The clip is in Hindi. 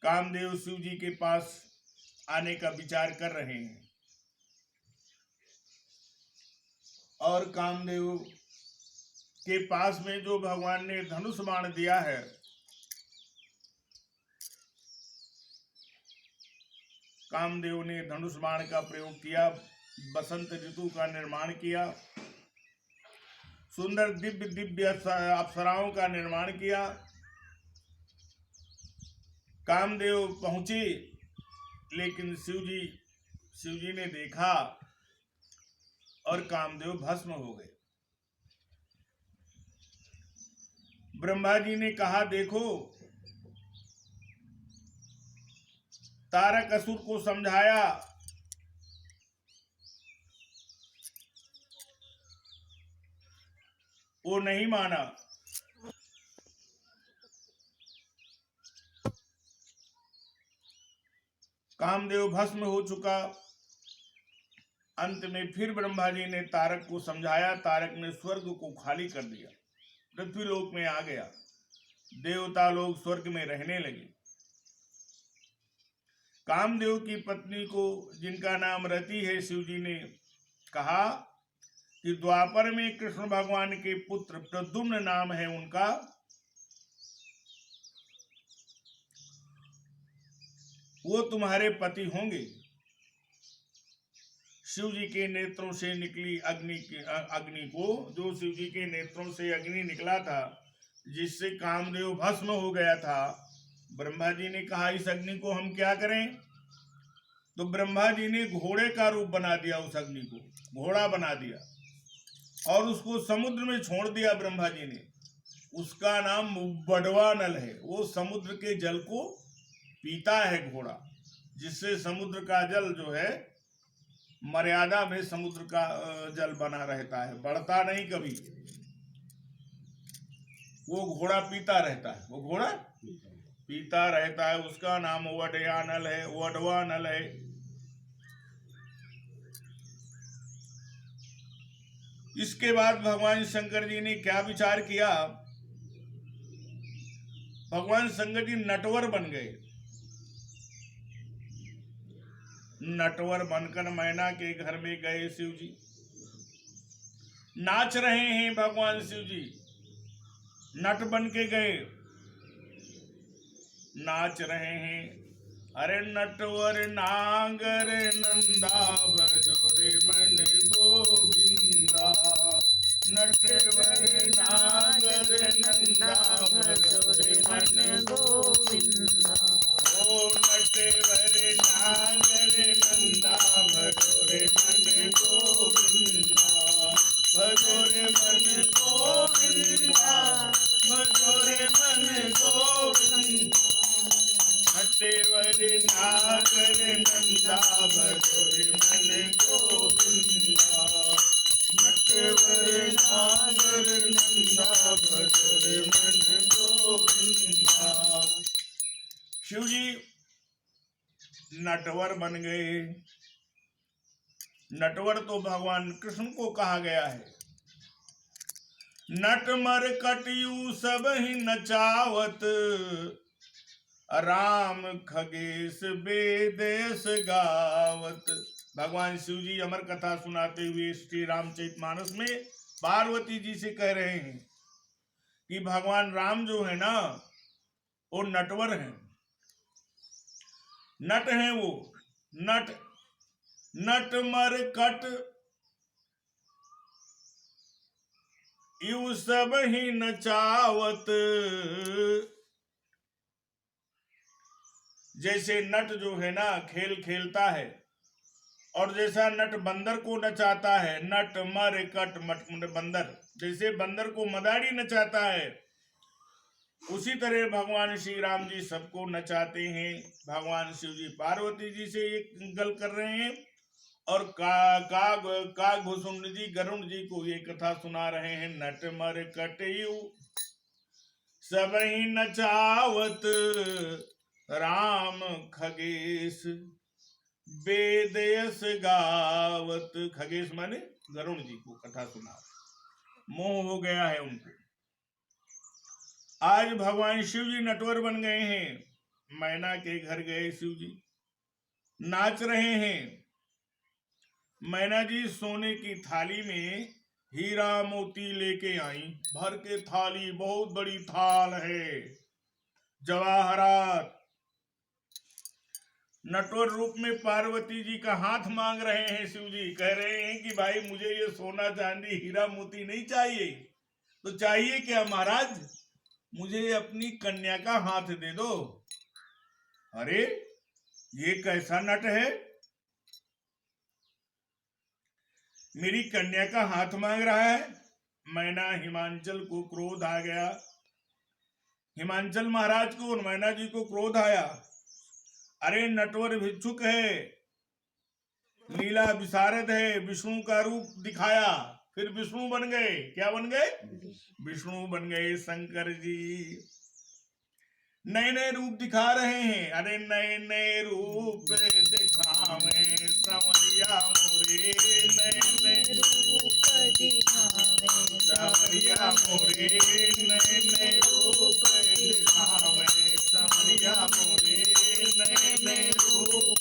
कामदेव शिव जी के पास आने का विचार कर रहे हैं और कामदेव के पास में जो भगवान ने धनुष बाण दिया है, कामदेव ने धनुष बाण का प्रयोग किया, बसंत ऋतु का निर्माण किया, सुंदर दिव्य दिव्य अप्सराओं का निर्माण किया। कामदेव पहुंचे, लेकिन शिव जी ने देखा और कामदेव भस्म हो गए। ब्रह्मा जी ने कहा, देखो, तारकासुर को समझाया, वो नहीं माना। कामदेव भस्म हो चुका। अंत में फिर ब्रह्मा जी ने तारक को समझाया। तारक ने स्वर्ग को खाली कर दिया, पृथ्वी लोक में आ गया। देवता लोग स्वर्ग में रहने लगे। कामदेव की पत्नी को, जिनका नाम रति है, शिव जी ने कहा कि द्वापर में कृष्ण भगवान के पुत्र प्रद्युम्न नाम है उनका, वो तुम्हारे पति होंगे। शिव जी के नेत्रों से निकली अग्नि को, जो शिव जी के नेत्रों से अग्नि निकला था, जिससे कामदेव भस्म हो गया था, ब्रह्मा जी ने कहा, इस अग्नि को हम क्या करें? तो ब्रह्मा जी ने घोड़े का रूप बना दिया, उस अग्नि को घोड़ा बना दिया और उसको समुद्र में छोड़ दिया ब्रह्मा जी ने। उसका नाम बड़वा नल है। वो समुद्र के जल को पीता है घोड़ा, जिससे समुद्र का जल जो है मर्यादा में समुद्र का जल बना रहता है, बढ़ता नहीं कभी। वो घोड़ा पीता रहता है, वो घोड़ा पीता रहता है। उसका नाम वडयानल है, वडवानल है। इसके बाद भगवान शंकर जी ने क्या विचार किया? भगवान शंकर जी नटवर बन गए। नटवर बनकर मैना के घर में गए। शिव जी नाच रहे हैं। भगवान शिव जी नट बन के गए, नाच रहे हैं। अरे नटवर नागर नंदा भजोरे मन गोविंदा, नटवर नागर नंदा भजोरे मन गोविंदा। ओ नटवर नागर नंदा भजोरे मन गोविंदा, भजोरे मन गोविंदा, भजोरे मन गोविंदा। नटवर नागर नंदा भजोरे मन गोविंदा, नटवर नागर नंदा भजोरे मन गोविंदा। शिव जी नटवर बन गए। नटवर तो भगवान कृष्ण को कहा गया है। नट मर कटयू सब ही नचावत, राम खगेश वेदेश गावत। भगवान शिव जी अमर कथा सुनाते हुए श्री रामचरितमानस में पार्वती जी से कह रहे हैं कि भगवान राम जो है ना, वो नटवर हैं। नट हैं वो, नट नट मर कट यू सब ही नचावत। जैसे नट जो है ना खेल खेलता है, और जैसा नट बंदर को नचाता है, नट मर कट मट बंदर, जैसे बंदर को मदारी नचाता है, उसी तरह भगवान श्री राम जी सबको नचाते हैं। भगवान शिव जी पार्वती जी से ये गल कर रहे हैं और काग भूषुंड जी गरुण जी को ये कथा सुना रहे हैं। नट मर कटयू सब ही नचावत, राम खगेश वेदयस गावत। खगेश माने गरुण जी को कथा सुना, मोह हो गया है उनको। आज भगवान शिव जी नटवर बन गए हैं। मैना के घर गए शिव जी, नाच रहे हैं। मैना जी सोने की थाली में हीरा मोती लेके आई, भर के थाली, बहुत बड़ी थाल है, जवाहरात। नटवर रूप में पार्वती जी का हाथ मांग रहे हैं शिव जी, कह रहे हैं कि भाई मुझे ये सोना चांदी हीरा मोती नहीं चाहिए, तो चाहिए क्या महाराज, मुझे अपनी कन्या का हाथ दे दो। अरे ये कैसा नट है, मेरी कन्या का हाथ मांग रहा है। मैना हिमांचल को क्रोध आ गया, हिमांचल महाराज को और मैना जी को क्रोध आया। अरे नटवर भिक्षुक है, लीला विशारद है, विष्णु का रूप दिखाया, फिर विष्णु बन गए। क्या बन गए? विष्णु बन गए शंकर जी। नए नए रूप दिखा रहे हैं। अरे नए नए रूप दिखावे समरिया मोरे, नए नए रूप दिखावे समरिया मोरे, नए नए रूप दिखावे समरिया मोरे, नए नए रूप